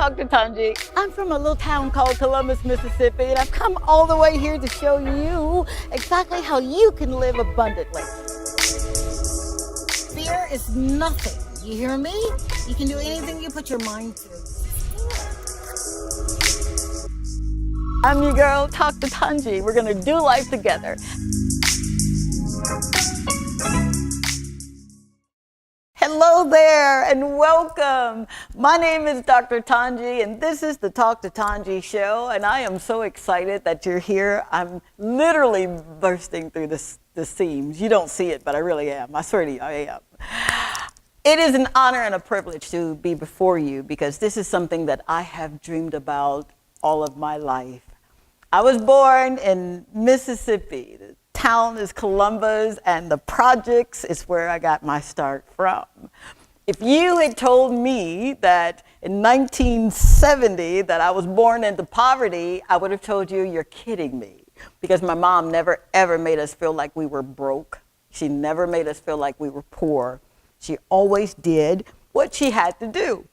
Dr. Tanji. I'm from a little town called Columbus, Mississippi, and I've come all the way here to show you exactly how you can live abundantly. Fear is nothing, you hear me? You can do anything you put your mind to. I'm your girl, Dr. Tanji. We're gonna do life together. Hello there and welcome. My name is Dr. Tanji and this is the Talk to Tanji show, and I am so excited that you're here. I'm literally bursting through the seams. You don't see it, but I really am. I swear to you, I am. It is an honor and a privilege to be before you because this is something that I have dreamed about all of my life. I was born in Mississippi. The town is Columbus, and the projects is where I got my start from. If you had told me that in 1970 that I was born into poverty, I would have told you you're kidding me, because my mom never ever made us feel like we were broke. She never made us feel like we were poor. She always did what she had to do.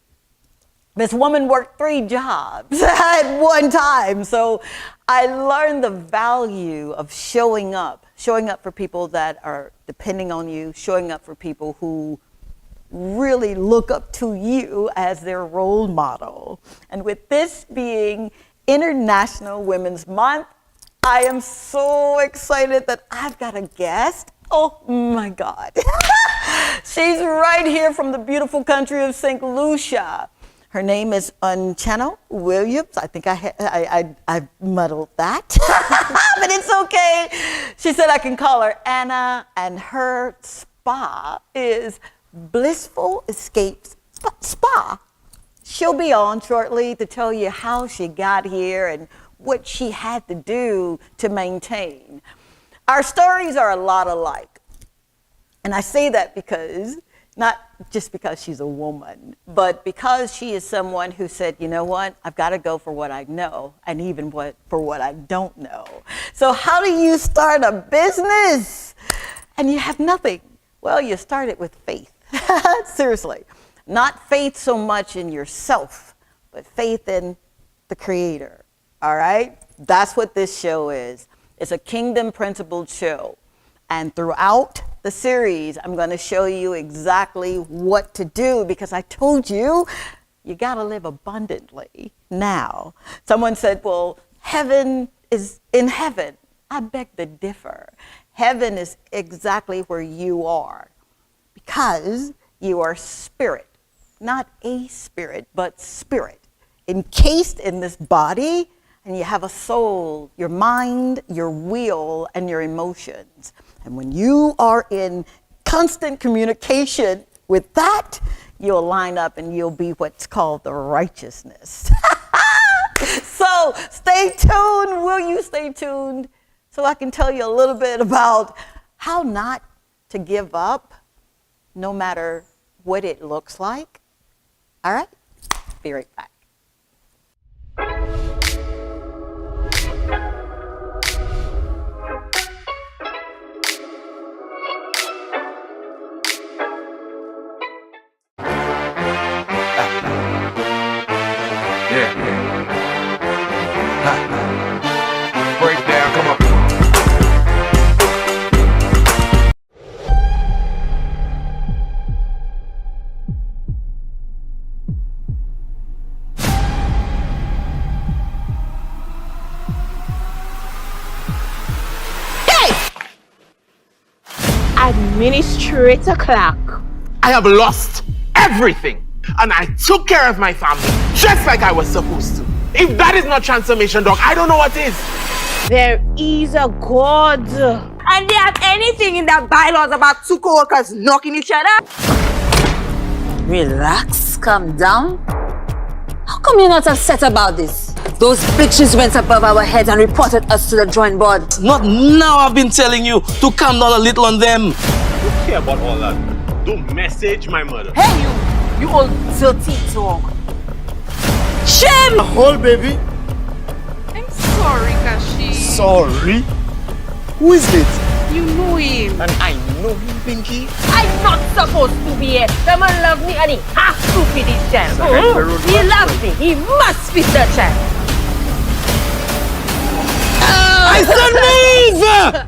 This woman worked 3 jobs at one time. So I learned the value of showing up for people that are depending on you, showing up for people who really look up to you as their role model. And with this being International Women's Month, I am so excited that I've got a guest. Oh my God. She's right here from the beautiful country of St. Lucia. Her name is Harchanna Williams. I think I muddled that, but it's okay. She said I can call her Anna, and her spa is Blissful Escapes Spa. She'll be on shortly to tell you how she got here and what she had to do to maintain. Our stories are a lot alike. And I say that because, not just because she's a woman, but because she is someone who said, you know what, I've got to go for what I know and even for what I don't know. So how do you start a business and you have nothing? Well, you start it with faith. Seriously. Not faith so much in yourself, but faith in the Creator. All right? That's what this show is. It's a kingdom principled show. And throughout the series, I'm going to show you exactly what to do, because I told you, you got to live abundantly now. Someone said, well, heaven is in heaven. I beg to differ. Heaven is exactly where you are, because you are spirit, not a spirit, but spirit, encased in this body, and you have a soul, your mind, your will, and your emotions. And when you are in constant communication with that, you'll line up and you'll be what's called the righteousness. So stay tuned. Will you stay tuned so I can tell you a little bit about how not to give up no matter what it looks like? All right? Be right back. Breakdown, come on. Administrator Clark. I have lost everything, and I took care of my family just like I was supposed to. If that is not transformation, dog, I don't know what is. There is a God. And they have anything in their bylaws about 2 co-workers knocking each other? Relax, calm down. How come you're not upset about this? Those bitches went above our heads and reported us to the drawing board. Not now. I've been telling you to calm down a little on them. Don't care about all that. Don't message my mother. Hey, you old dirty dog. Shame! Hold, baby. I'm sorry, Kashi. Sorry? Who is it? You know him. And I know him, Pinky. I'm not supposed to be here. The man love me and he has to feed his child. He loves me. He must feed the child. I said move!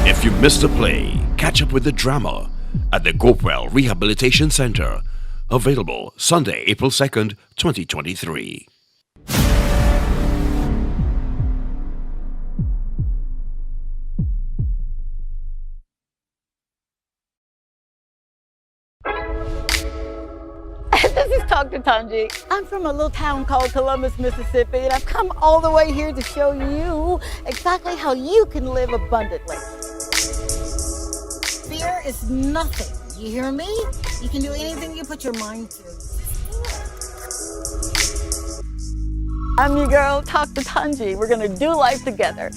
If you missed a play, catch up with the drama at the Gopewell Rehabilitation Center. Available Sunday, April 2nd, 2023. This is Dr. Tanji. I'm from a little town called Columbus, Mississippi, and I've come all the way here to show you exactly how you can live abundantly. Fear is nothing. You hear me? You can do anything you put your mind to. I'm your girl, Dr. Tanji. We're gonna do life together.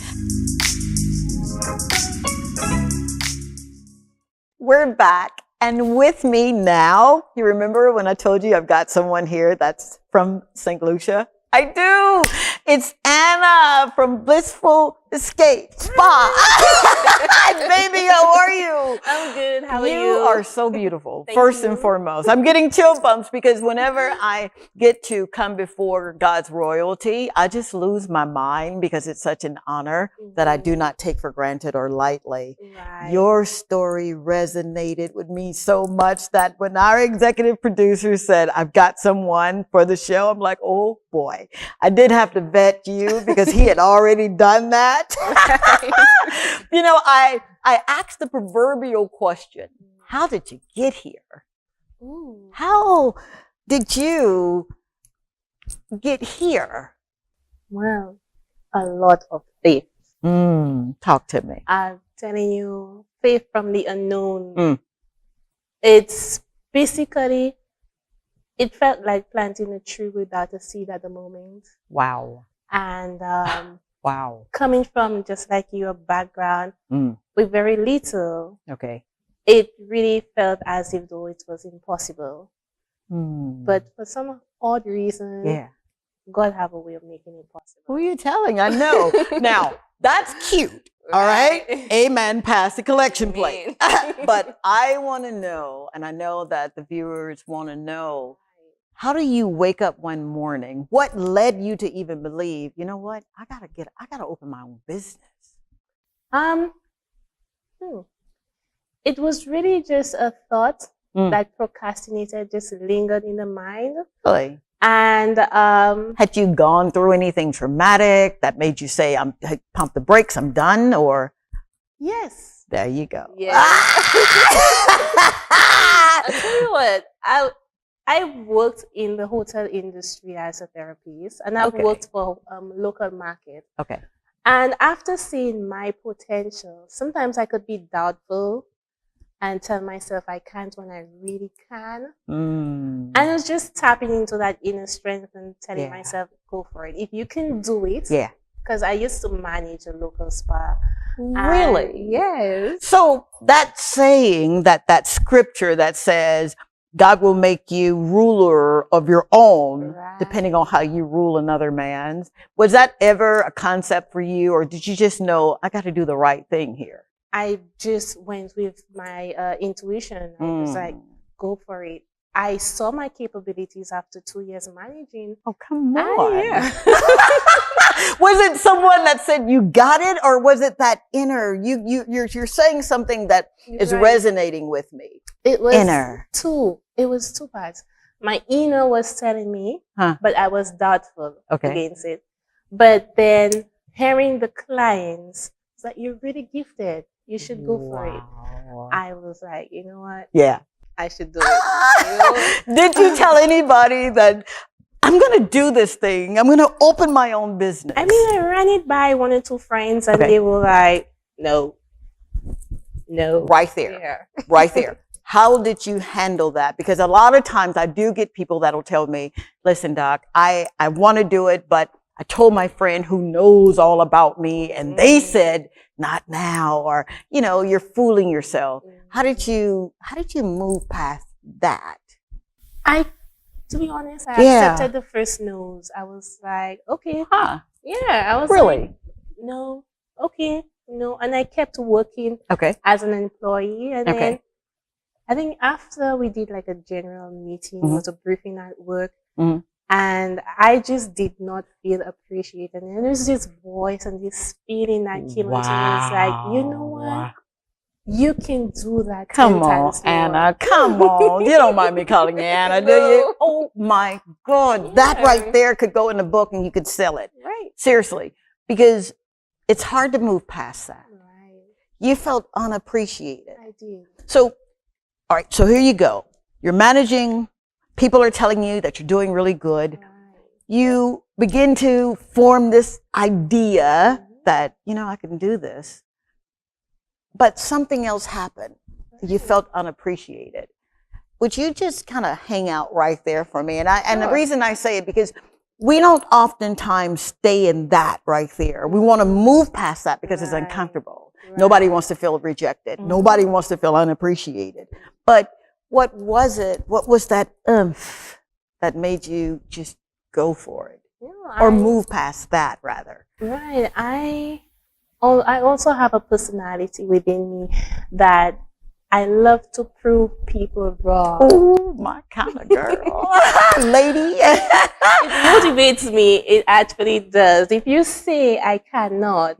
We're back, and with me now, you remember when I told you I've got someone here that's from St. Lucia? I do. It's Anna from Blissful Escape Spa. Baby, how are you? I'm good. How are you? You are so beautiful, Thank first you. and foremost. I'm getting chill bumps because whenever I get to come before God's royalty, I just lose my mind because it's such an honor that I do not take for granted or lightly. Right. Your story resonated with me so much that when our executive producer said, I've got someone for the show, I'm like, oh boy. I did have to vet you because he had already done that. You know, I asked the proverbial question, how did you get here? Ooh. How did you get here? Well, a lot of faith. Talk to me. I'm telling you, faith from the unknown. Mm. It's basically, it felt like planting a tree without a seed at the moment. Wow. And Wow. coming from just like your background with very little, Okay. it really felt as if though it was impossible. But for some odd reason, yeah. God have a way of making it possible. Who are you telling? I know. Now, that's cute. All right. Amen. Pass the collection plate. But I want to know, and I know that the viewers want to know, how do you wake up one morning? What led you to even believe, you know what? I gotta open my own business. It was really just a thought that procrastinated, just lingered in the mind. Really? And Had you gone through anything traumatic that made you say, pump the brakes, I'm done? Or yes. there you go. Yeah. I'll tell you what, I worked in the hotel industry as a therapist, and I've worked for local market. Okay. And after seeing my potential, sometimes I could be doubtful and tell myself I can't when I really can. And I was just tapping into that inner strength and telling myself, go for it. If you can do it. Yeah. Because I used to manage a local spa. Really? Yes. So that saying, that scripture that says, God will make you ruler of your own, depending on how you rule another man's. Was that ever a concept for you, or did you just know, I got to do the right thing here? I just went with my intuition. I was like, go for it. I saw my capabilities after 2 years managing. Oh, come on. Yeah. Was it someone that said you got it, or was it that inner, you're saying something that is resonating with me? It was inner. It was two parts. My inner was telling me, but I was doubtful against it. But then hearing the clients, it's like, you're really gifted. You should go for it. I was like, you know what? Yeah. I should do it. Did you tell anybody that I'm going to do this thing? I'm going to open my own business. I mean, I ran it by 1 or 2 friends, and they were like, no. Right there. Right there. How did you handle that? Because a lot of times I do get people that'll tell me, listen, doc, I want to do it, but I told my friend who knows all about me, and they said, not now, or, you know, you're fooling yourself. How did you move past that? To be honest, I accepted the first no's. I was like, okay. Huh. Yeah, I was Really? like, no, okay. and I kept working as an employee. And then I think after we did like a general meeting, it was a briefing at work, and I just did not feel appreciated. And there was this voice and this feeling that came into me. It's like, you know what? You can do that. Come on, Anna. Come on. You don't mind me calling you Anna, do you? Oh my God. That right there could go in a book and you could sell it. Right. Seriously. Because it's hard to move past that. Right. You felt unappreciated. I did. So, all right. So here you go. You're managing. People are telling you that you're doing really good. Right. You begin to form this idea that, I can do this. But something else happened. You felt unappreciated. Would you just kind of hang out right there for me? And the reason I say it, because we don't oftentimes stay in that right there. We want to move past that because it's uncomfortable. Right. Nobody wants to feel rejected. Nobody wants to feel unappreciated. But what was it? What was that oomph that made you just go for it? Or move past that, rather? Right. I also have a personality within me that I love to prove people wrong. Oh, my kind of girl. Lady. It motivates me. It actually does. If you say I cannot,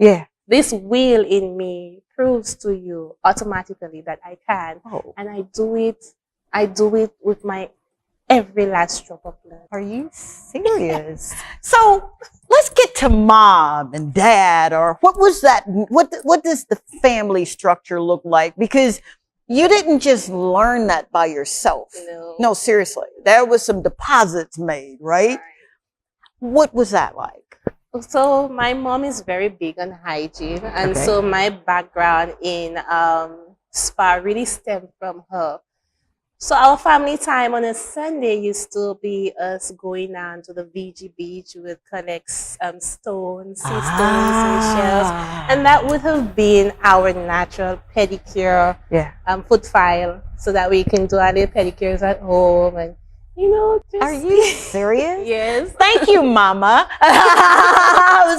this will in me proves to you automatically that I can. And I do it with my every last drop of blood. Are you serious? So let's get to mom and dad, or what was that? What does the family structure look like? Because you didn't just learn that by yourself. No, seriously. There was some deposits made, right? What was that like? So my mom is very big on hygiene. And so my background in spa really stemmed from her. So our family time on a Sunday used to be us going down to the VG beach. We would collect stones, sea stones and shells. And that would have been our natural pedicure foot file, so that we can do our little pedicures at home. And, just... Are you serious? Yes. Thank you, Mama.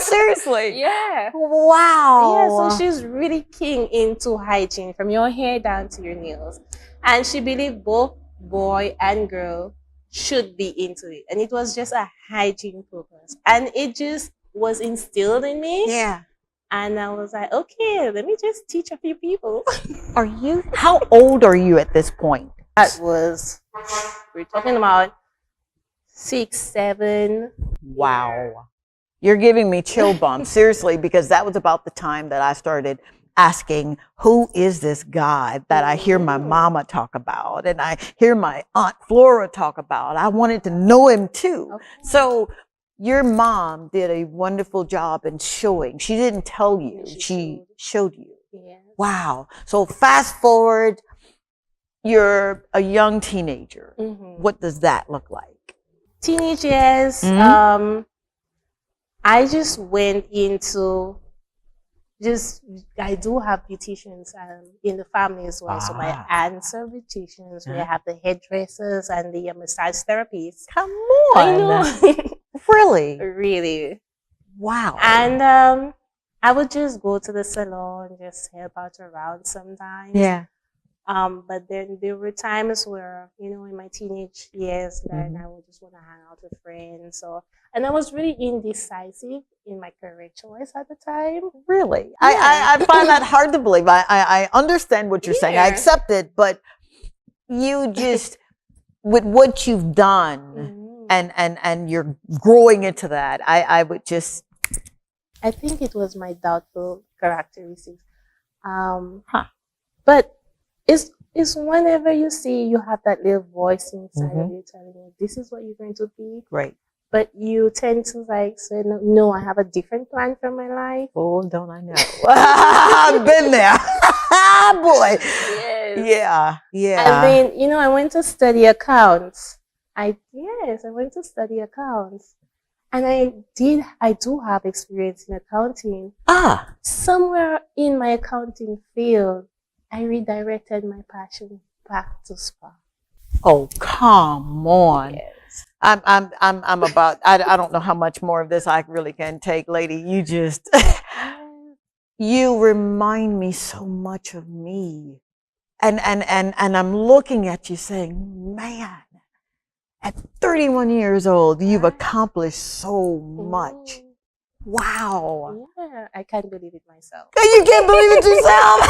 Seriously. Yeah. Wow. Yeah, so she's really keen into hygiene from your hair down to your nails. And she believed both boy and girl should be into it. And it was just a hygiene purpose. And it just was instilled in me. Yeah. And I was like, okay, let me just teach a few people. How old are you at this point? We're talking about 6, 7. Wow. You're giving me chill bumps, seriously, because that was about the time that I started asking, who is this God that I hear my mama talk about and I hear my Aunt Flora talk about? I wanted to know him too. Okay. So your mom did a wonderful job in showing. She didn't tell you, she showed you. Yes. Wow. So fast forward, you're a young teenager. What does that look like? Teenage years, I just went into I do have beauticians in the family as well. So my aunts are beauticians. We have the hairdressers and the massage therapists. Come on. I know. Really? Really. Wow. And I would just go to the salon, just help out around sometimes. Yeah. But then there were times where, in my teenage years, that I would just want to hang out with friends. And I was really indecisive in my career choice at the time. Really? Yeah. I find that hard to believe. I understand what you're saying. I accept it, but you just, with what you've done and you're growing into that, I would just... I think it was my doubtful characteristics. But it's whenever you see you have that little voice inside of you telling you, this is what you're going to be. Right. But you tend to say, no, I have a different plan for my life. Oh, don't I know? I've been there. Boy. Yes. Yeah. And then, I went to study accounts. I went to study accounts. And I do have experience in accounting. Somewhere in my accounting field, I redirected my passion back to spa. Oh, come on. Yes. I'm about, I don't know how much more of this I really can take, lady. You just, you remind me so much of me. And I'm looking at you saying, man, at 31 years old, you've accomplished so much. Wow. Yeah, I can't believe it myself. You can't believe it yourself.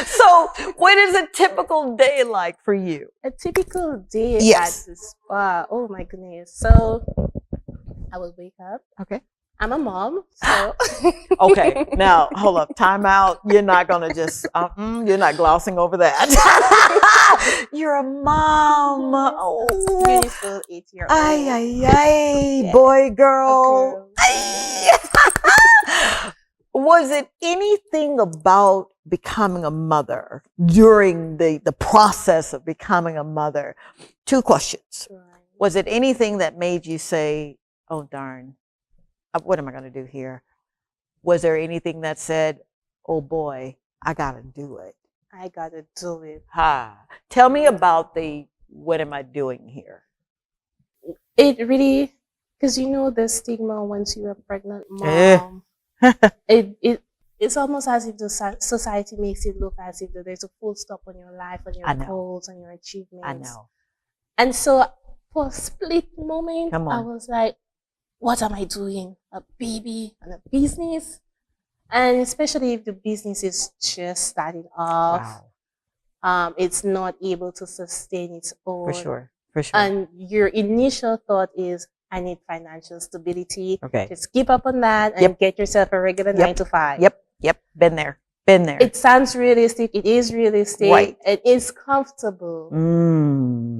So what is a typical day like for you? A typical day Yes. at the spa. Oh my goodness. So I will wake up. Okay. I'm a mom, so Okay, now hold up, time out. You're not gonna just, you're not glossing over that. You're a mom. Oh, beautiful 8-year-old. ay, ay, ay, boy, girl. Was it anything about becoming a mother during the process of becoming a mother? 2 questions. Right. Was it anything that made you say, oh, darn, what am I going to do here? Was there anything that said, oh boy, I got to do it? I got to do it. Tell me about what am I doing here? It really, because you know the stigma once you're a pregnant mom, it's almost as if the society makes it look as if there's a full stop on your life, on your goals, on your achievements. I know. And so for a split moment, Come on. I was like, what am I doing? A baby and a business? And especially if the business is just starting off, it's not able to sustain its own. For sure. And your initial thought is, I need financial stability. Okay. Just keep up on that and get yourself a regular 9 to 5. Yep. Been there. It sounds realistic. It is realistic. Right. It is comfortable.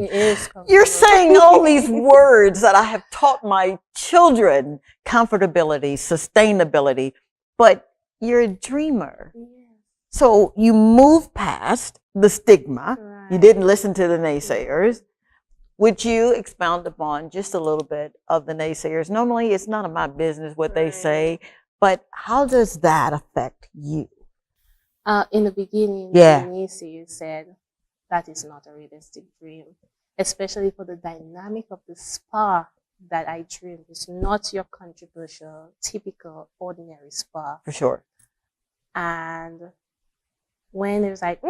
It is comfortable. You're saying all these words that I have taught my children: comfortability, sustainability, but you're a dreamer. Yeah. So you move past the stigma. Right. You didn't listen to the naysayers. Would you expound upon just a little bit of the naysayers? Normally, it's none of my business what they say, but how does that affect you? In the beginning, Yeah. the naysayers said that is not a realistic dream, especially for the dynamic of the spa that I dream. It's not your controversial, typical, ordinary spa. For sure. And when it was like,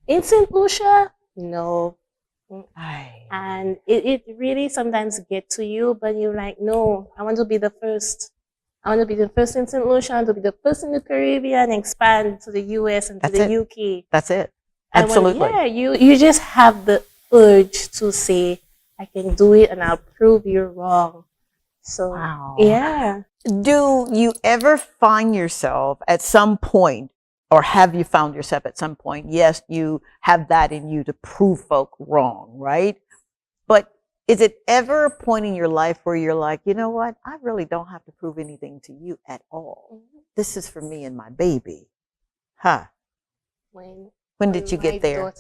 in St. Lucia, no. And it really sometimes gets to you, but you're like, no, I want to be the first. I want to be the first in St. Lucia, I want to be the first in the Caribbean, expand to the US and to the UK. That's it. And Absolutely. you just have the urge to say, I can do it and I'll prove you wrong. So, yeah. Do you ever find yourself at some point, or have you found yourself at some point? Yes, you have that in you to prove folk wrong, right? But is it ever a point in your life where you're like, you know what? I really don't have to prove anything to you at all. This is for me and my baby. When did you get there?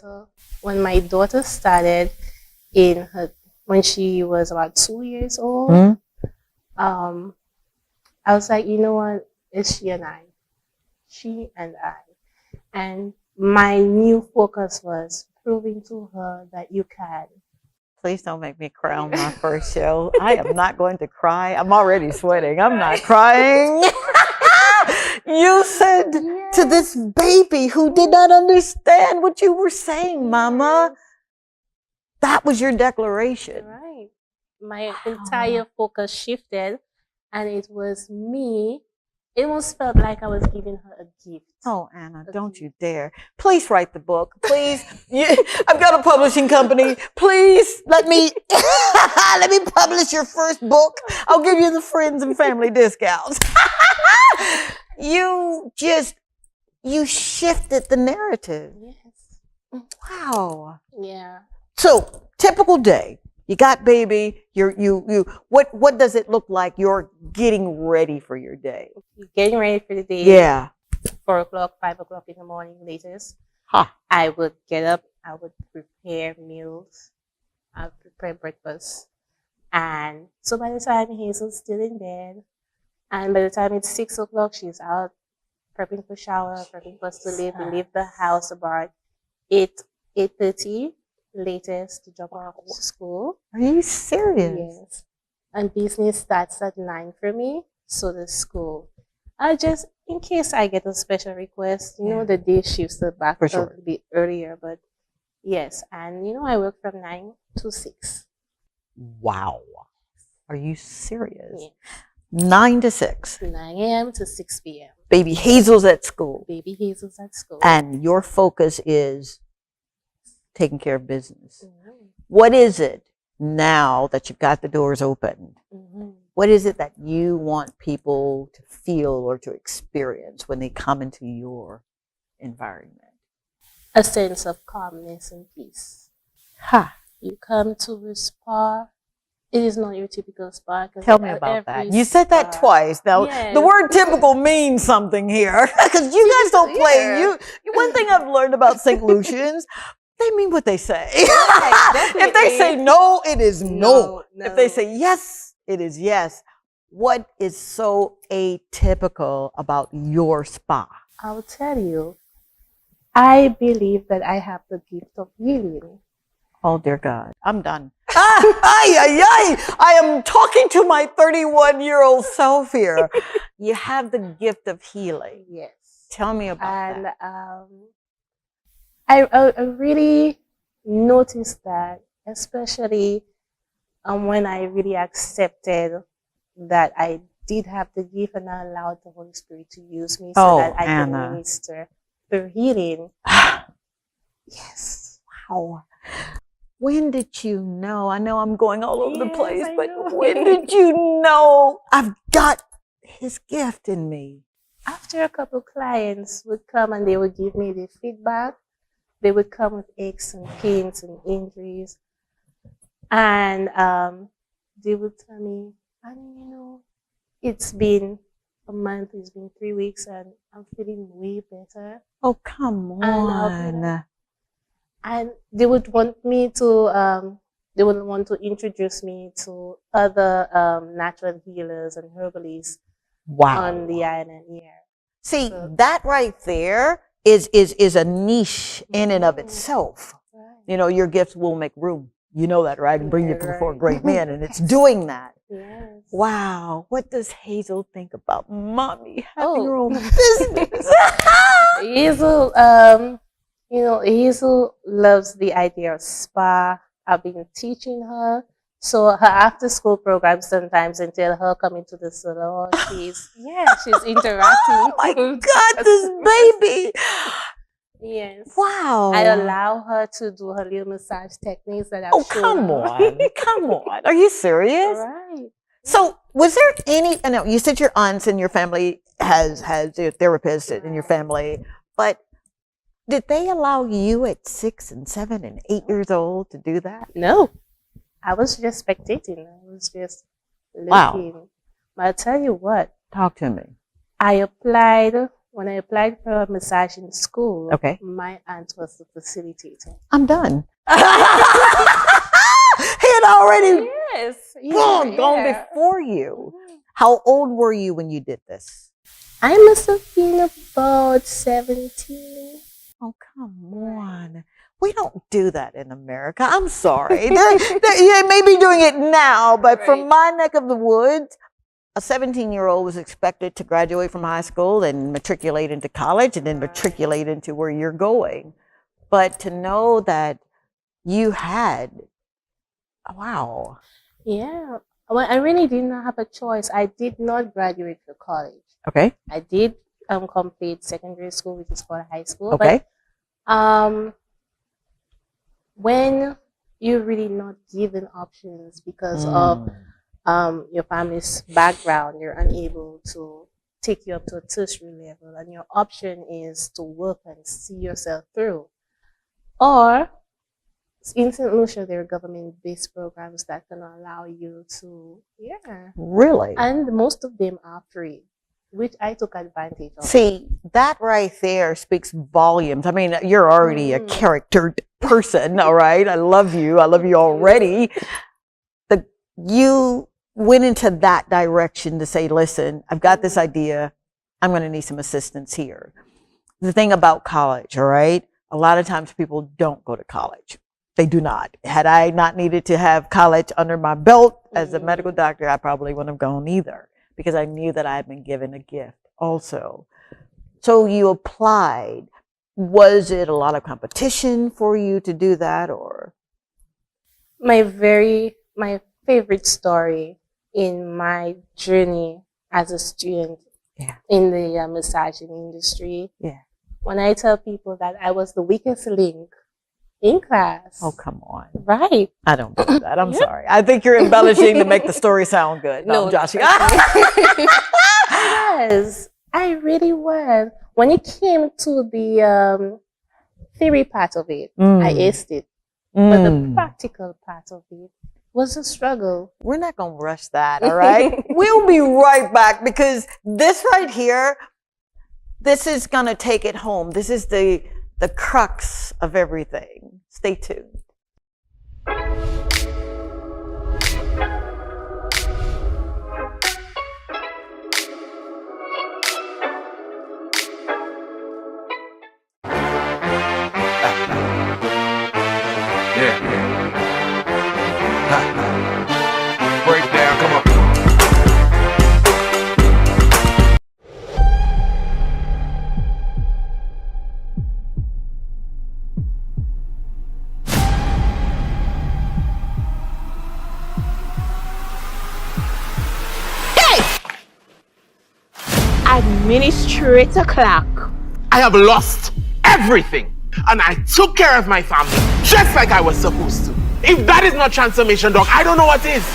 When my daughter started when she was about 2 years old, I was like, you know what? It's she and I. She and I. And my new focus was proving to her that you can. Please don't make me cry on my first show. I am not going to cry. I'm already sweating. I'm not crying. You said to this baby who did not understand what you were saying, Mama, that was your declaration. Right. My entire focus shifted, and it was me. It almost felt like I was giving her a gift. Oh, Anna, don't you dare. Please write the book. Please. I've got a publishing company. Please let me publish your first book. I'll give you the friends and family discounts. You shifted the narrative. Yes. Wow. Yeah. So, typical day. You got baby, what does it look like you're getting ready for your day? You're getting ready for the day. Yeah. 4 o'clock, 5 o'clock in the morning latest. Ha. I would get up, I would prepare meals, I would prepare breakfast. And so by the time Hazel's still in bed, and by the time it's 6 o'clock, she's out prepping for shower, prepping for us to leave. We leave the house about 8:30 latest to drop her off to school. Are you serious? Yes. And business starts at 9 for me, so the school. in case I get a special request, the day shifts back For sure. a bit earlier, but yes, and I work from 9 to 6. Wow. Are you serious? Yeah. 9 to 6. 9 a.m. to 6 p.m. Baby Hazel's at school. Baby Hazel's at school. And your focus is taking care of business. Mm-hmm. What is it now that you've got the doors open? Mm-hmm. What is it that you want people to feel or to experience when they come into your environment? A sense of calmness and peace. Ha! You come to a spa. It is not your typical spa. Tell me about that. You said that twice. Now, Yes. the word typical means something here because you guys don't play. Yeah. One thing I've learned about St. Lucians, they mean what they say. Right, If they say no, it is no. No. If they say yes, it is yes. What is so atypical about your spa? I'll tell you, I believe that I have the gift of healing. Oh, dear God. I'm done. I am talking to my 31-year-old self here. You have the gift of healing. Yes. Tell me about And that. I really noticed that, especially when I really accepted that I did have the gift and I allowed the Holy Spirit to use me so that I Anna. can minister through healing. Yes. Wow. When did you know? I know I'm going all over the Yes, place, I but know. when did you know I've got his gift in me? After a couple clients would come and they would give me the feedback, they would come with aches and pains and injuries. And they would tell me, it's been a month, it's been 3 weeks, and I'm feeling way better. Oh, come And I'll be on. like- And they would want me to, they would want to introduce me to other natural healers and herbalists Wow. on the island here. See, So- that right there is a niche in and of itself. Right. Your gifts will make room. You know that, right? And bring you Right. before great men, and it's doing that. Yes. Wow. What does Hazel think about mommy having Oh. her own business? Hazel, Hazel loves the idea of spa. I've been teaching her. So her after school program sometimes until her coming to the salon, she's interacting. Oh my God, this baby. Yes. Wow. I allow her to do her little massage techniques that I've Oh, shown come her. on. Come on. Are you serious? Right. So was there any, I know you said your aunts and your family has a therapist in your family, but did they allow you at 6 and 7 and 8 years old to do that? No. I was just spectating. I was just looking. Wow. But I'll tell you what, Talk to me. when I applied for a massage in school, Okay. my aunt was the facilitator. I'm done. He had already Yes. gone before you. How old were you when you did this? I must have been about 17. Oh, come on. We don't do that in America. I'm sorry. They may be doing it now, but from my neck of the woods, a 17-year-old was expected to graduate from high school and matriculate into college and then matriculate into where you're going. But to know that you had, wow. Yeah. Well, I really did not have a choice. I did not graduate from college. Okay. I did complete secondary school, which is called high school. Okay. But when you're really not given options because of your family's background, you're unable to take you up to a tertiary level, and your option is to work and see yourself through. Or in St. Lucia, there are government-based programs that can allow you to, Really? and most of them are free, which I took advantage of. See, that right there speaks volumes. I mean, you're already a charactered person, all right? I love you. I love you already. You went into that direction to say, listen, I've got this idea. I'm going to need some assistance here. The thing about college, all right? A lot of times people don't go to college. They do not. Had I not needed to have college under my belt as a medical doctor, I probably wouldn't have gone either, because I knew that I had been given a gift also. So you applied. Was it a lot of competition for you to do that, or? My favorite story in my journey as a student in the massaging industry. Yeah. When I tell people that I was the weakest link in class. Oh, come on. Right. I don't believe that. I'm sorry. I think you're embellishing to make the story sound good. No, I'm joshing. I really was. When it came to the theory part of it, I aced it. But the practical part of it was a struggle. We're not going to rush that, all right? We'll be right back because this right here, this is going to take it home. This is the crux of everything. Stay tuned. Break down, come on. Administrator clerk. I have lost everything, and I took care of my family just like I was supposed to. If that is not transformation, Doc, I don't know what is.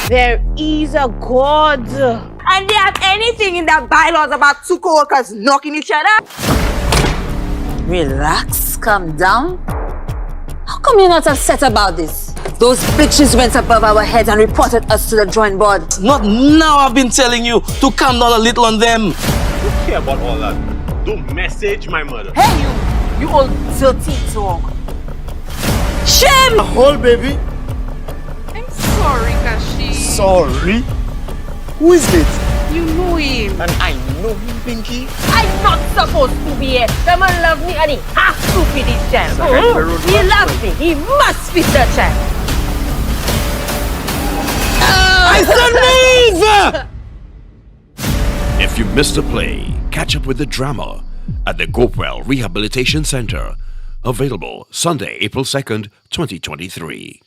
There is a God. And they have anything in their bylaws about two co-workers knocking each other? Relax, calm down. How come you're not upset about this? Those bitches went above our heads and reported us to the drawing board. Not now. I've been telling you to calm down a little on them. Don't care about all that. Don't message my mother. Hey, you old dirty dog. Shame! Hold, baby. I'm sorry, Kashi. Sorry? Who is it? You know him. And I know him, Pinky. I'm not supposed to be here. The man love me and he has to feed his child. He loves me. He must feed the child. I said leave! If you missed a play, catch up with the drama at the Gopewell Rehabilitation Center. Available Sunday, April 2nd, 2023.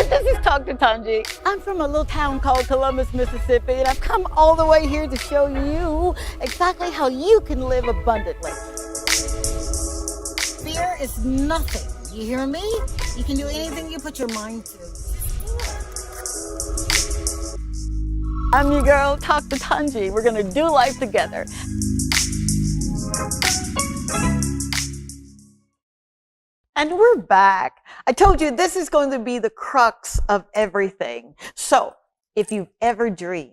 This is Dr. Tanji. I'm from a little town called Columbus, Mississippi, and I've come all the way here to show you exactly how you can live abundantly. Fear is nothing. You hear me? You can do anything you put your mind to. I'm your girl, Dr. Tanji. We're gonna do life together. And we're back. I told you this is going to be the crux of everything. So if you've ever dreamed,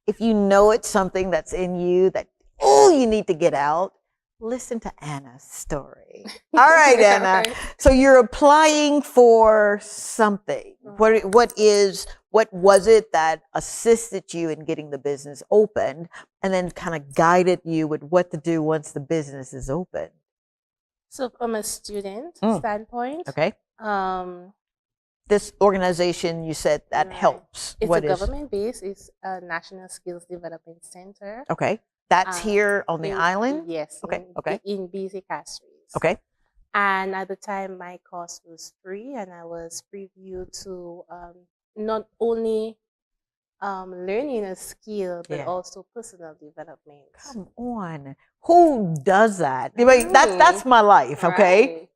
if you know it's something that's in you that, you need to get out, listen to Anna's story. All right, Anna. So you're applying for something. What was it that assisted you in getting the business open and then kind of guided you with what to do once the business is open? So from a student standpoint, okay. This organization, you said that helps. It's a government base. It's a National Skills Development Center. Okay. That's here on the island? Yes. Okay. In BC Castries. Okay. And at the time, my course was free, and I was previewed to not only learning a skill, but also personal development. Come on. Who does that? That's my life, okay? Right.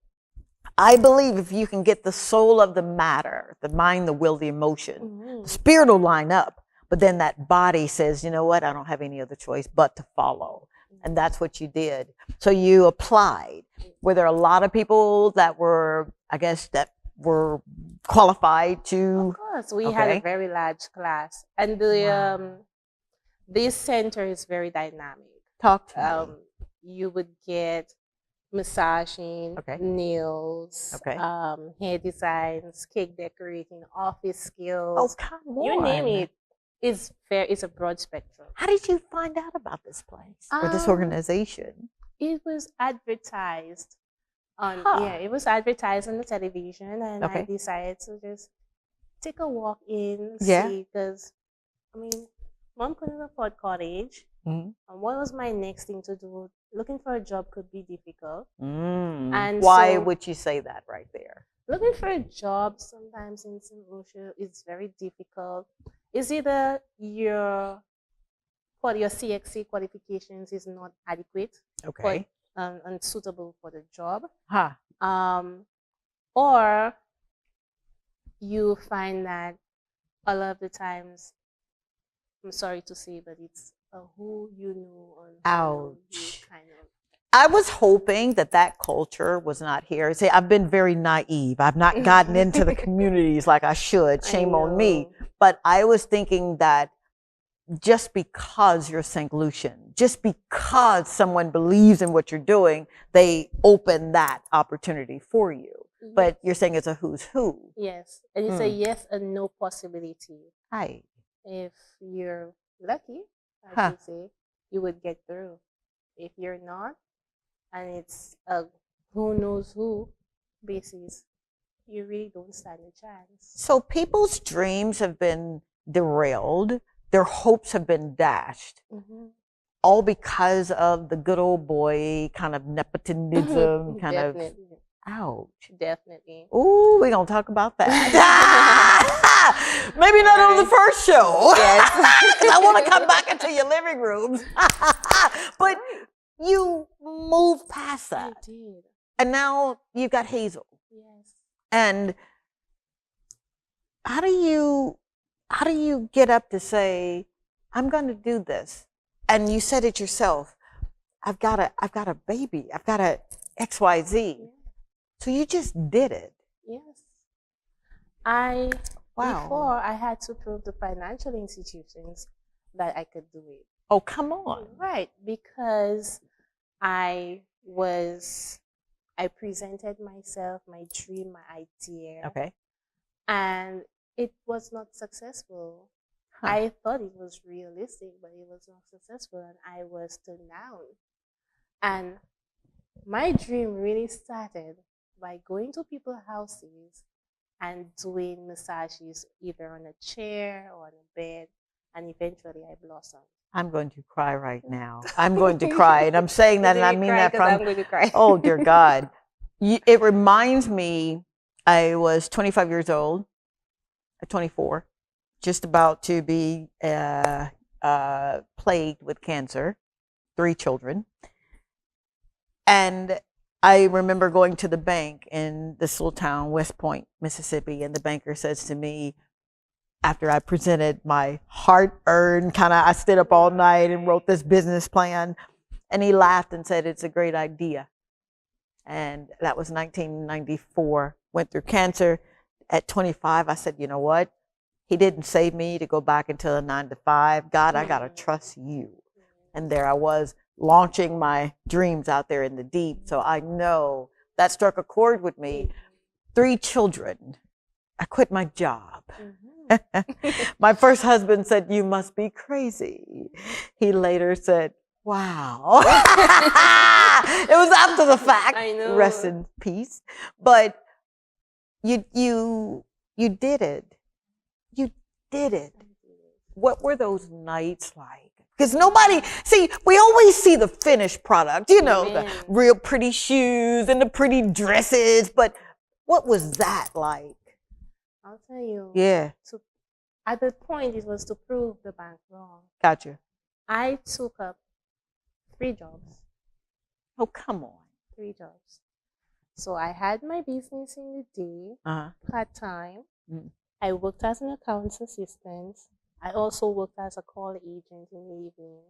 I believe if you can get the soul of the matter, the mind, the will, the emotion, the spirit will line up. But then that body says, you know what? I don't have any other choice but to follow. And that's what you did. So you applied. Were there a lot of people that were, that were qualified to? Of course. We had a very large class. And this center is very dynamic. Talk to me. You would get massaging, nails, hair designs, cake decorating, office skills. Oh, come on. You name it. It's a broad spectrum. How did you find out about this place or this organization? It was advertised Yeah, it was advertised on the television, and I decided to just take a walk in, see, because I mean, mom couldn't afford cottage. And what was my next thing to do? Looking for a job could be difficult. And why would you say that right there? Looking for a job sometimes in St. Lucia is very difficult. It's either your CXC qualifications is not adequate, and suitable for the job, or you find that a lot of the times, I'm sorry to say, but it's who you know on you kind of. I was hoping that culture was not here. See, I've been very naive. I've not gotten into the communities like I should. Shame on me. But I was thinking that just because you're St. Lucian, just because someone believes in what you're doing, they open that opportunity for you. Yes. But you're saying it's a who's who. Yes. And it's a yes and no possibility. Hi. If you're lucky, I should say, you would get through. If you're not, and it's a who knows who basis, you really don't stand a chance. So people's dreams have been derailed. Their hopes have been dashed. All because of the good old boy kind of nepotism, kind of. Ouch. Definitely. Ooh, we're going to talk about that. Maybe not on the first show. Yes. I want to come back into your living rooms. But you moved past that. I did. And now you've got Hazel. Yes. And how do you get up to say, I'm going to do this? And you said it yourself. I've got a baby. I've got a XYZ. Yeah. So you just did it. Yes. Before I had to prove to financial institutions that I could do it. Oh, come on. Right. Because I presented myself, my dream, my idea. Okay. And it was not successful. I thought it was realistic, but it was not successful, and I was turned down. And my dream really started by going to people's houses and doing massages either on a chair or on a bed, and eventually I blossomed. I'm going to cry right now. I'm going to cry, and I'm saying that, and I mean that from. I'm going to cry. Oh dear God! It reminds me. I was 25 years old, 24, just about to be plagued with cancer, 3 children, and I remember going to the bank in this little town, West Point, Mississippi, and the banker says to me, after I presented my hard-earned I stayed up all night and wrote this business plan, and he laughed and said, it's a great idea. And that was 1994, went through cancer. At 25, I said, you know what? He didn't save me to go back into a 9-to-5. God, I got to trust you. And there I was, launching my dreams out there in the deep. So I know that struck a chord with me. 3 children. I quit my job. My first husband said, you must be crazy. He later said, wow. It was after the fact. I know. Rest in peace. But you did it. You did it. What were those nights like? Because we always see the finished product, the real pretty shoes and the pretty dresses, but what was that like? I'll tell you. Yeah. At the point, it was to prove the bank wrong. Gotcha. I took up 3 jobs. Oh, come on. 3 jobs. So I had my business in the day, part-time. I worked as an accounts assistant. I also worked as a call agent in the evening.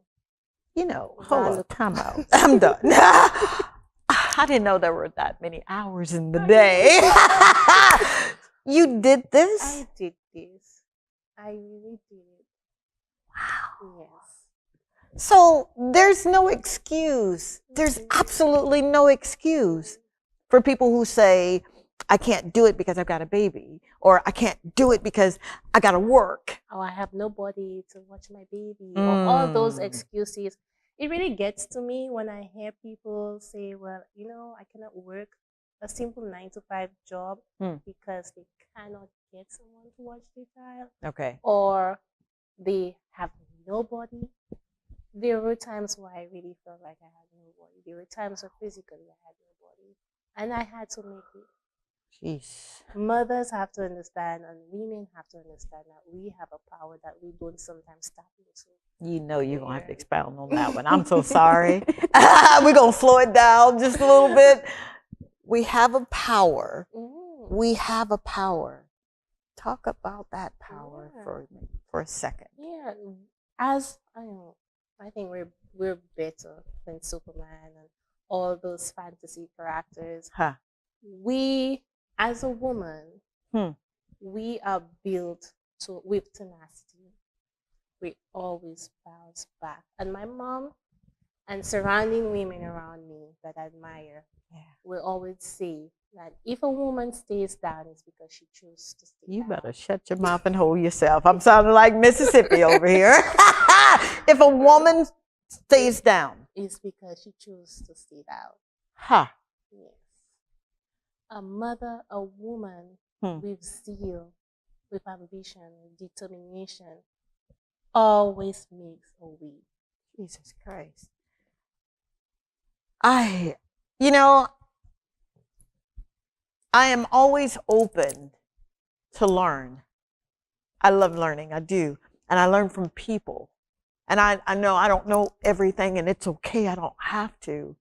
Hold on, time out. I'm done. I didn't know there were that many hours in the day. You did this? I did this. I really did it. Wow. Yes. So there's no excuse. There's absolutely no excuse for people who say, I can't do it because I've got a baby, or I can't do it because I got to work. Oh, I have nobody to watch my baby, or all those excuses. It really gets to me when I hear people say, well, I cannot work a simple 9 to 5 job because they cannot get someone to watch their child. Okay. Or they have nobody. There were times where I really felt like I had nobody. There were times where physically I had nobody. And I had to make it. Jeez. Mothers have to understand, and women have to understand that we have a power that we don't sometimes tap into. You know you're going to have to expound on that one. I'm so sorry. We're going to slow it down just a little bit. We have a power. We have a power. Talk about that power for a second. Yeah. As I know, I think we're better than Superman and all those fantasy characters. We, as a woman, we are built with tenacity. We always bounce back. And my mom and surrounding women around me that I admire will always say that if a woman stays down, it's because she chose to stay down. You better shut your mouth and hold yourself. I'm sounding like Mississippi over here. If a woman stays down, it's because she chose to stay down. Yes. A mother, a woman with zeal, with ambition, with determination, always makes a way. Jesus Christ. I am always open to learn. I love learning, I do. And I learn from people. And I know I don't know everything, and it's okay, I don't have to.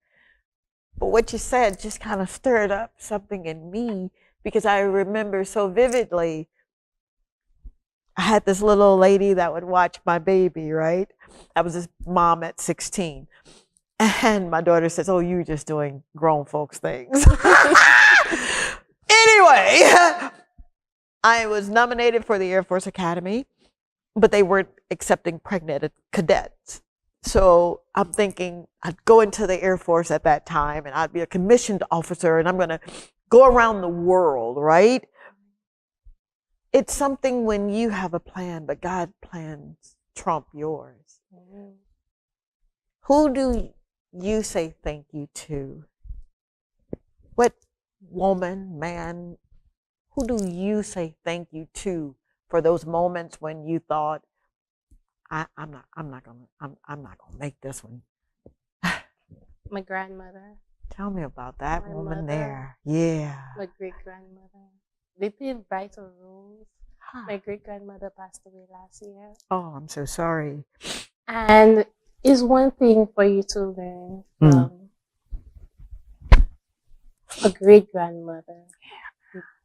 But what you said just kind of stirred up something in me, because I remember so vividly, I had this little lady that would watch my baby, right? I was his mom at 16. And my daughter says, "Oh, you're just doing grown folks things." Anyway, I was nominated for the Air Force Academy, but they weren't accepting pregnant cadets. So I'm thinking I'd go into the Air Force at that time, and I'd be a commissioned officer, and I'm going to go around the world, right? It's something when you have a plan, but God's plans trump yours. Who do you say thank you to? What woman, man, who do you say thank you to for those moments when you thought, I'm not gonna make this one? My grandmother. Tell me about that My woman mother, there. Yeah. My great-grandmother. They played vital roles. My great-grandmother passed away last year. Oh, I'm so sorry. And it's one thing for you to learn from a great-grandmother.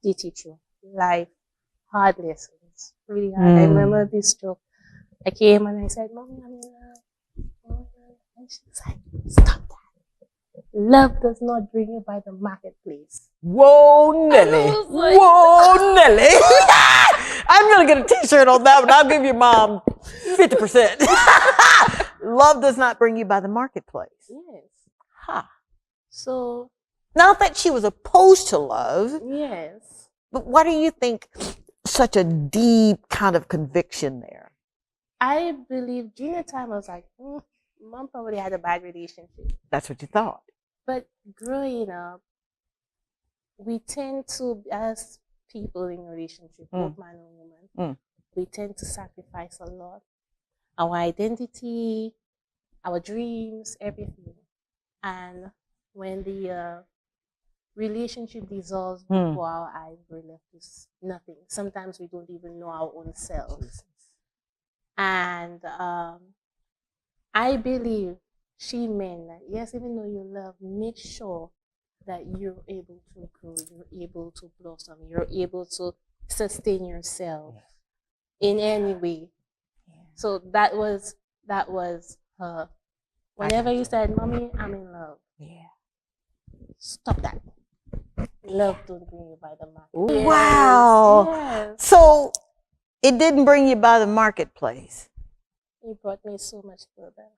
They teach you life, hard lessons, really hard. I remember this joke. I came and I said, "Mommy, I'm in love." And she's like, "Stop that. Love does not bring you by the marketplace." Whoa, Nelly. Whoa, Nelly. I'm going to get a t-shirt on that one. I'll give your mom 50%. Love does not bring you by the marketplace. Yes. So. Not that she was opposed to love. Yes. But why do you think such a deep kind of conviction there? I believe during the time I was like, Mom probably had a bad relationship. That's what you thought. But growing up, we tend to, as people in a relationship, both man and woman, we tend to sacrifice a lot. Our identity, our dreams, everything. And when the relationship dissolves before our eyes, we're left with nothing. Sometimes we don't even know our own selves. And I believe she meant that, yes, even though you love, make sure that you're able to grow, you're able to blossom, you're able to sustain yourself in any way. So that was her. Whenever you said, "Mommy, I'm in love," stop that. Love don't bring you by the market. Yes. Wow. Yes. So it didn't bring you by the marketplace. It brought me so much further.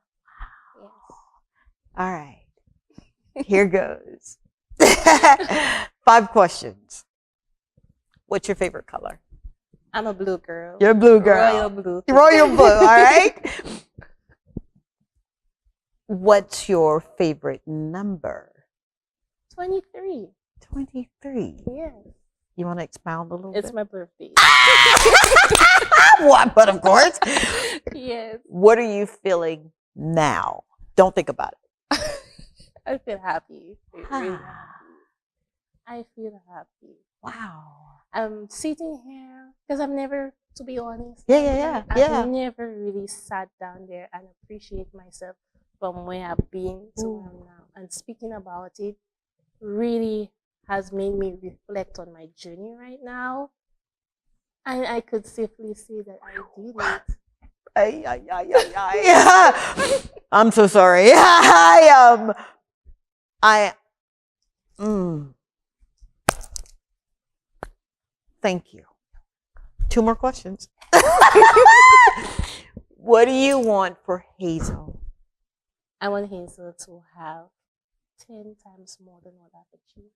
Yes. All right. Here goes. 5 questions. What's your favorite color? I'm a blue girl. You're a blue girl. Royal blue. Royal blue, all right? What's your favorite number? 23. 23. Yes. You want to expound a little It's bit? my birthday. What? But of course. Yes. What are you feeling now? Don't think about it. I feel happy. Really happy. I feel happy. Wow. I'm sitting here because I've never, to be honest, I've never really sat down there and appreciate myself from where I've been to where I'm now. And speaking about it really has made me reflect on my journey right now. And I could safely say that I did it. I'm so sorry. Thank you. 2 more questions. What do you want for Hazel? I want Hazel to have 10 times more than what I've achieved.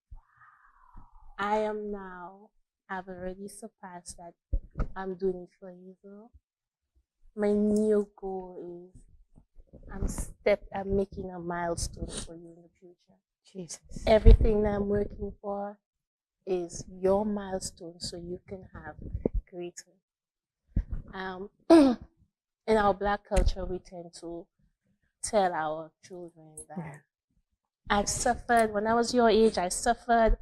I've already surpassed that. I'm doing it for Hazel. My new goal is I'm making a milestone for you in the future. Jesus. Everything that I'm working for is your milestone so you can have greater. In our Black culture, we tend to tell our children that I've suffered. When I was your age, I suffered.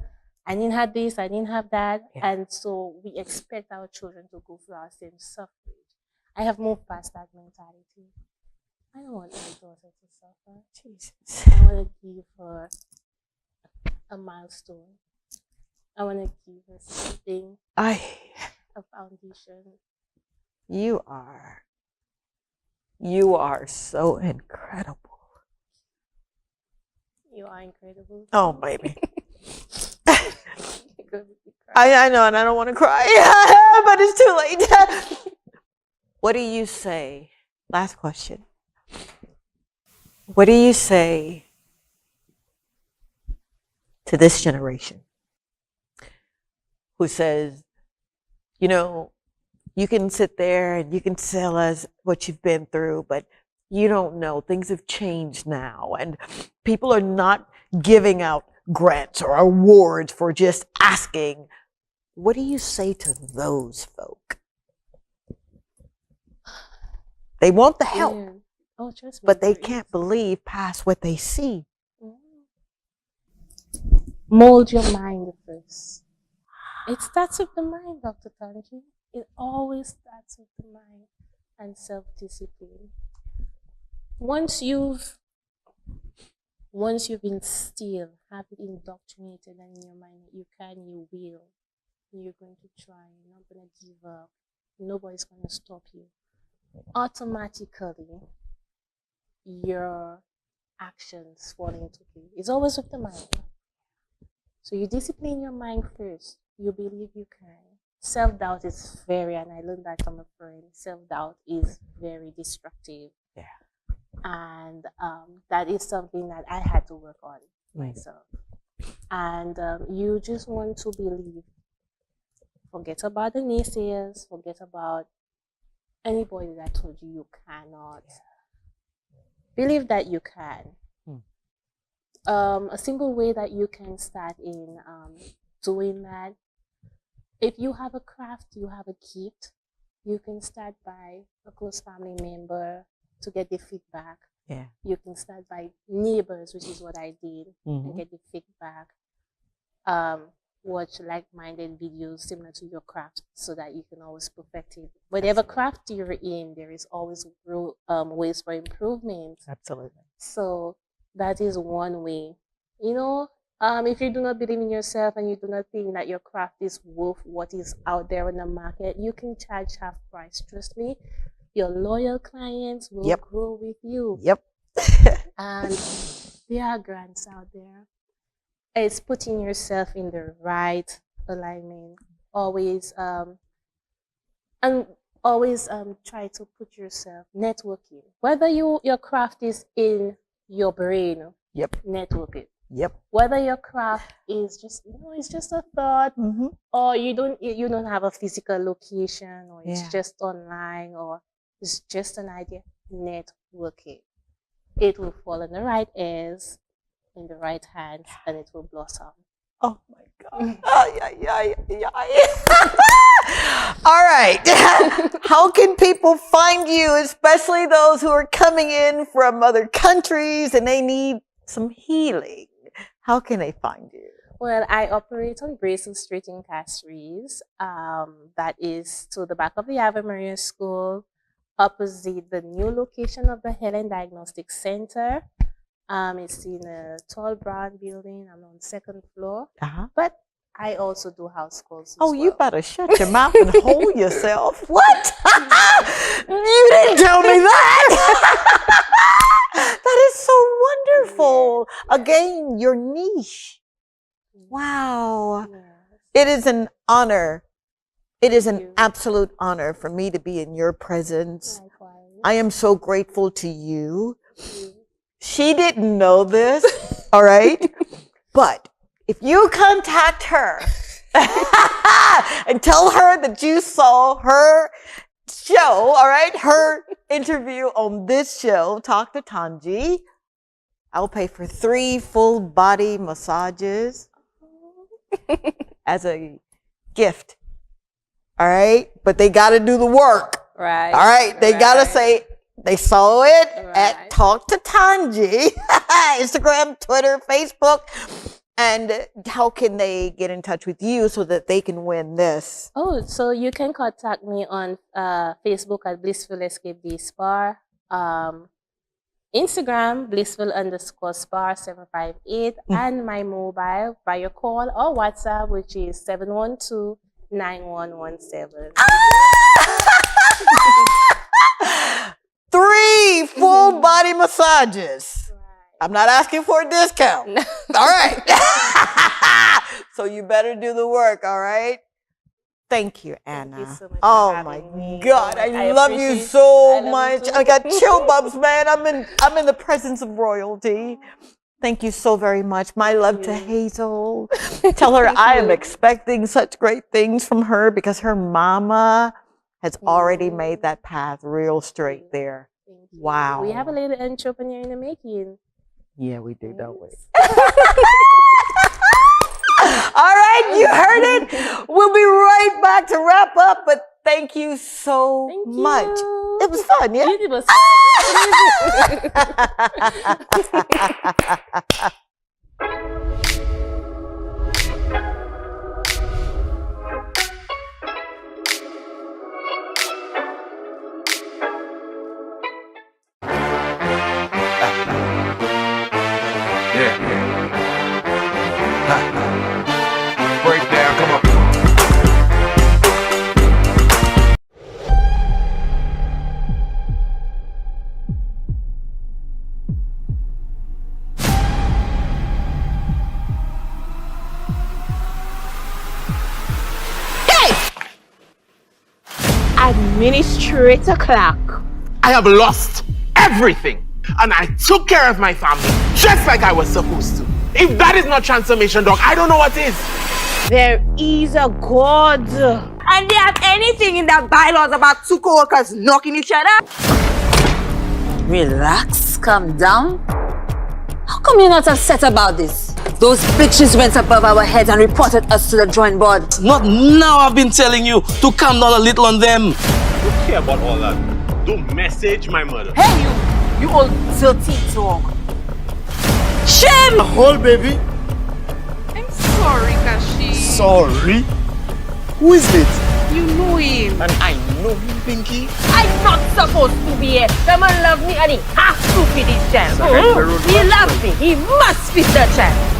I didn't have this, I didn't have that. Yeah. And so we expect our children to go through our same suffering. I have moved past that mentality. I don't want my daughter to suffer. Jesus. I want to give her a milestone. I want to give her something, a foundation. You are so incredible. You are incredible. Oh, baby. I know, and I don't want to cry, but it's too late. What do you say? Last question. What do you say to this generation who says, you know, you can sit there and you can tell us what you've been through, but you don't know. Things have changed now, and people are not giving out grants or awards for just asking. What do you say to those folk? They want the help, but they can't believe past what they see. Mold your mind first. It starts with the mind, Dr. Tanji. It always starts with the mind and self-discipline. Once you've instilled, have it indoctrinated in your mind that you can, you will, you're going to try, you're not going to give up, nobody's going to stop you. Automatically, your actions fall into place. It's always with the mind. So you discipline your mind first. You believe you can. Self-doubt is and I learned that from a friend, self-doubt is very destructive. Yeah. And that is something that I had to work on myself. And you just want to believe. Forget about the naysayers. Forget about anybody that told you you cannot. Believe that you can. A simple way that you can start in doing that, if you have a craft, you have a gift, you can start by a close family member to get the feedback. Yeah. You can start by neighbors, which is what I did, and get the feedback. Watch like-minded videos similar to your craft so that you can always perfect it. Whatever craft you're in, there is always ways for improvement. Absolutely. So that is one way. You know, if you do not believe in yourself and you do not think that your craft is worth what is out there in the market, you can charge half price. Trust me, your loyal clients will grow with you. Yep. And there are grants out there. It's putting yourself in the right alignment. Always try to put yourself networking. Whether your craft is in your brain, network it. Whether your craft is just it's just a thought, or you don't have a physical location, or it's just online, or it's just an idea. Network it. It will fall in the right ears, in the right hands, and it will blossom. Oh my God. All right. How can people find you, especially those who are coming in from other countries and they need some healing? How can they find you? Well, I operate on Grayson Street in Castries. That is to the back of the Ave Maria School, opposite the new location of the Helen Diagnostic Center. It's in a tall brown building. I'm on 2nd floor. But I also do house calls. Oh, you better shut your mouth and hold yourself. What? You didn't tell me that. That is so wonderful. Again, your niche. Wow. It is an honor. It is an absolute honor for me to be in your presence. I am so grateful to you. She didn't know this, all right? But if you contact her and tell her that you saw her show, all right, her interview on this show, Talk to Tanji, I'll pay for 3 full body massages as a gift, all right? But they got to do the work, right? All right, they got to say, they saw it at Talk to Tanji, Instagram, Twitter, Facebook. And how can they get in touch with you so that they can win this? Oh, so you can contact me on Facebook at Blissful Escape Day Spa, Instagram, Blissful_Spa 758, and my mobile via call or WhatsApp, which is 712-9117. 3 full body massages. I'm not asking for a discount. All right. So you better do the work, all right? Thank you, Anna. Thank you so much oh my God, I love you so much. I got chill bumps, man. I'm in the presence of royalty. Thank you so very much. My love to Hazel. Tell her I am expecting such great things from her because her mama has already made that path real straight there. Wow. We have a little entrepreneur in the making. Yeah, we do, don't we? All right, you heard it. We'll be right back to wrap up, but thank you so much. It was fun, yeah? It was fun. Break down, come on. Administrator Clark. I have lost everything, and I took care of my family just like I was supposed to. If that is not transformation, dog, I don't know what is. There is a God. And they have anything in their bylaws about 2 co-workers knocking each other? Relax, calm down. How come you're not upset about this? Those bitches went above our heads and reported us to the drawing board. Not now, I've been telling you to calm down a little on them. Don't care about all that. Don't message my mother. Hey, you old dirty dog. Shame! Hold, baby. I'm sorry, Kashi. Sorry? Who is it? You know him. And I know him, Pinky. I'm not supposed to be here. The man love me and he has to feed his child. He loves me. He must feed the child.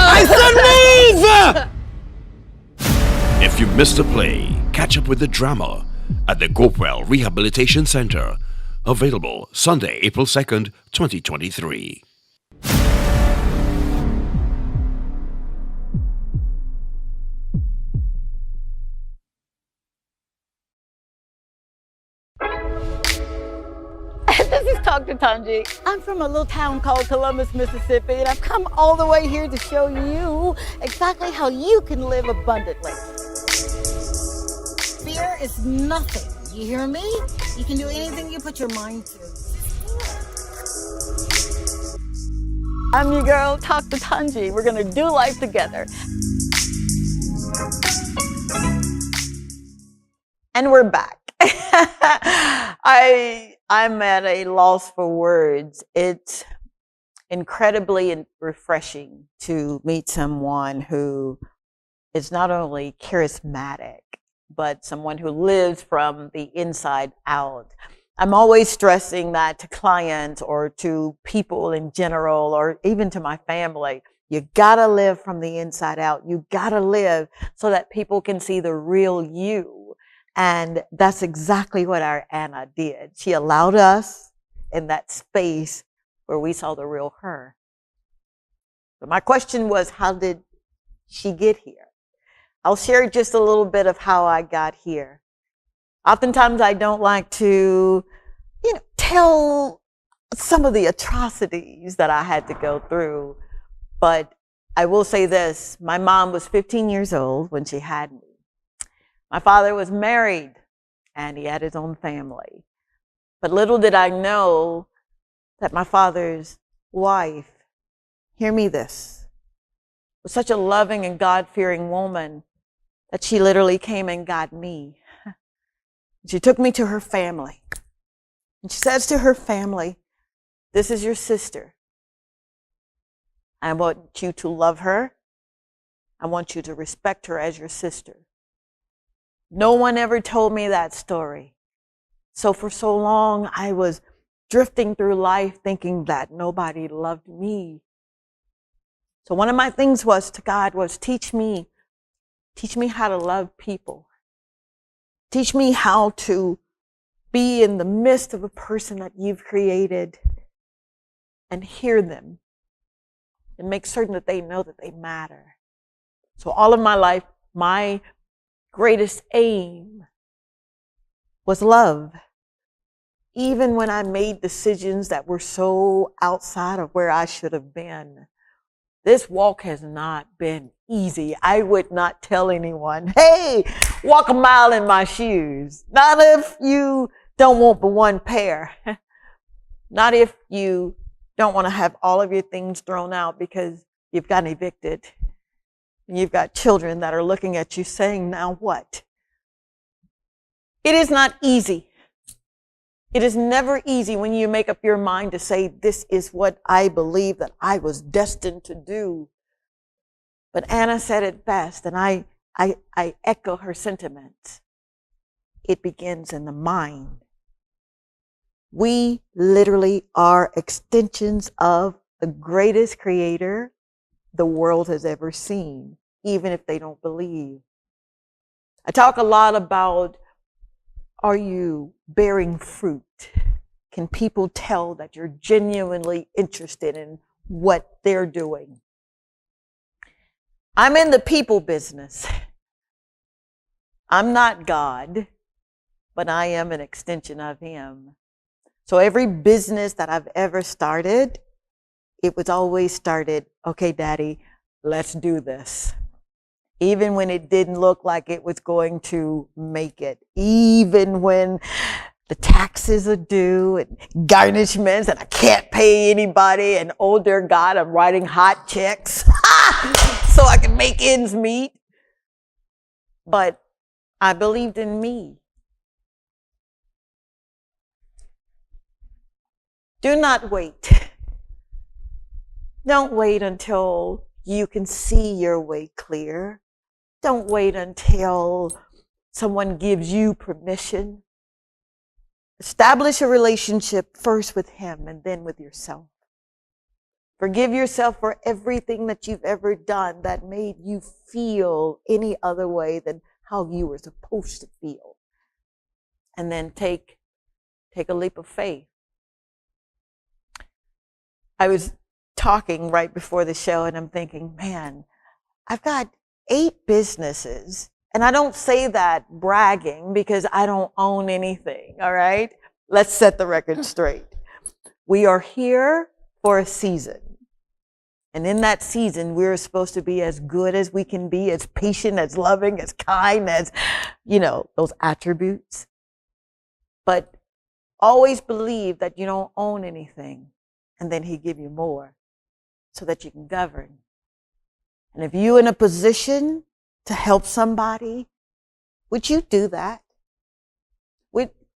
I said move! If you missed a play, catch up with the drama at the Gopewell Rehabilitation Center. Available Sunday, April 2nd, 2023. This is Talk to Tanji. I'm from a little town called Columbus, Mississippi, and I've come all the way here to show you exactly how you can live abundantly. Fear is nothing. You hear me? You can do anything you put your mind to. I'm your girl, Talk to Tanji. We're gonna do life together. And we're back. I'm at a loss for words. It's incredibly refreshing to meet someone who is not only charismatic, but someone who lives from the inside out. I'm always stressing that to clients or to people in general, or even to my family. You gotta live from the inside out. You gotta live so that people can see the real you. And that's exactly what our Anna did. She allowed us in that space where we saw the real her. But my question was, how did she get here? I'll share just a little bit of how I got here. Oftentimes I don't like to, tell some of the atrocities that I had to go through, but I will say this, my mom was 15 years old when she had me. My father was married and he had his own family. But little did I know that my father's wife, hear me this, was such a loving and God-fearing woman that she literally came and got me. She took me to her family. And she says to her family, this is your sister. I want you to love her. I want you to respect her as your sister. No one ever told me that story. So for so long, I was drifting through life thinking that nobody loved me. So one of my things was to God was teach me how to love people. Teach me how to be in the midst of a person that you've created and hear them and make certain that they know that they matter. So all of my life, my greatest aim was love. Even when I made decisions that were so outside of where I should have been. This walk has not been easy. I would not tell anyone, hey, walk a mile in my shoes. Not if you don't want but one pair. Not if you don't want to have all of your things thrown out because you've gotten evicted. And you've got children that are looking at you saying, now what? It is not easy. It is never easy when you make up your mind to say, this is what I believe that I was destined to do. But Anna said it best, and I echo her sentiments. It begins in the mind. We literally are extensions of the greatest creator the world has ever seen, even if they don't believe. I talk a lot about, are you bearing fruit? Can people tell that you're genuinely interested in what they're doing? I'm in the people business. I'm not God, but I am an extension of Him. So every business that I've ever started, it was always started, okay, Daddy, let's do this. Even when it didn't look like it was going to make it. Even when the taxes are due and garnishments and I can't pay anybody and oh dear God, I'm writing hot checks so I can make ends meet. But I believed in me. Do not wait. Don't wait until you can see your way clear. Don't wait until someone gives you permission. Establish a relationship first with Him and then with yourself. Forgive yourself for everything that you've ever done that made you feel any other way than how you were supposed to feel. And then take a leap of faith. I was talking right before the show and I'm thinking, man, I've got 8 businesses. And I don't say that bragging because I don't own anything, all right? Let's set the record straight. We are here for a season. And in that season, we're supposed to be as good as we can be, as patient, as loving, as kind, as, those attributes. But always believe that you don't own anything, and then He give you more. so that you can govern. And if you're in a position to help somebody, would you do that?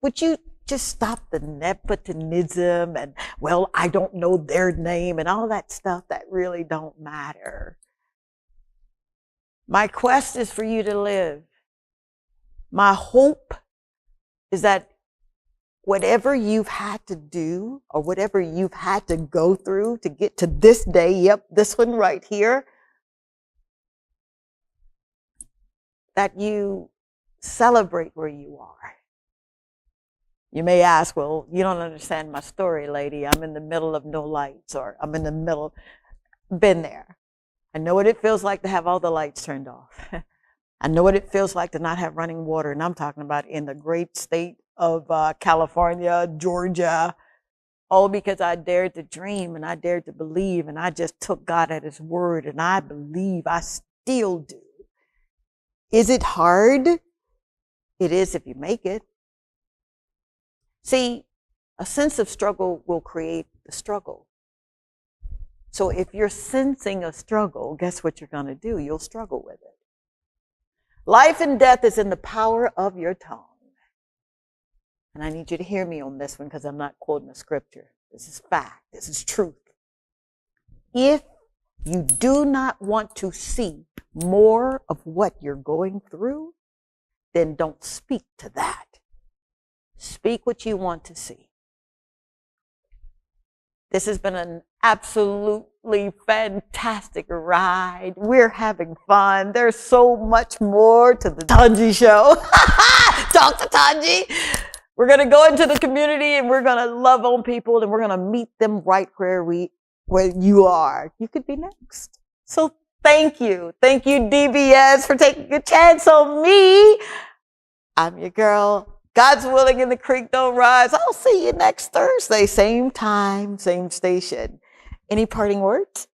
Would you just stop the nepotism and, well, I don't know their name and all that stuff that really don't matter? My quest is for you to live. My hope is that whatever you've had to do or whatever you've had to go through to get to this day, yep, this one right here, that you celebrate where you are. You may ask, well, you don't understand my story, lady. I'm in the middle of no lights, or I'm in the middle. Been there. I know what it feels like to have all the lights turned off. I know what it feels like to not have running water, and I'm talking about in the great state of California, Georgia, all because I dared to dream and I dared to believe, and I just took God at his word, and I believe, I still do. Is it hard? It is if you make it. See, a sense of struggle will create the struggle. So if you're sensing a struggle, guess what you're going to do? You'll struggle with it. Life and death is in the power of your tongue. And I need you to hear me on this one because I'm not quoting a scripture. This is fact. This is truth. If you do not want to see more of what you're going through, then don't speak to that. Speak what you want to see. This has been an absolutely fantastic ride. We're having fun. There's so much more to the Tanji Show. Talk to Tanji. We're going to go into the community and we're going to love on people and we're going to meet them right where you are. You could be next. So thank you. Thank you, DBS, for taking a chance on me. I'm your girl. God's willing and the creek don't rise. I'll see you next Thursday. Same time, same station. Any parting words?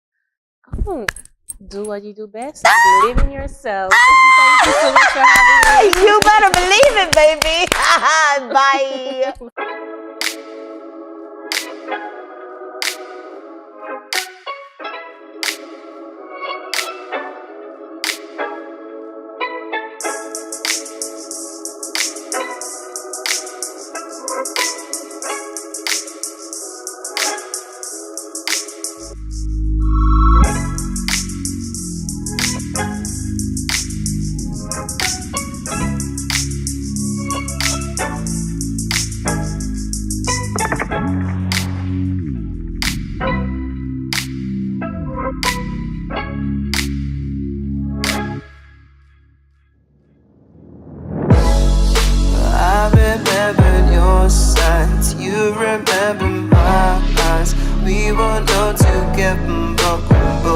Do what you do best. Believe in yourself. Thank you so much for having me. You better believe it, baby. Bye. You remember my eyes. We were known to get broken.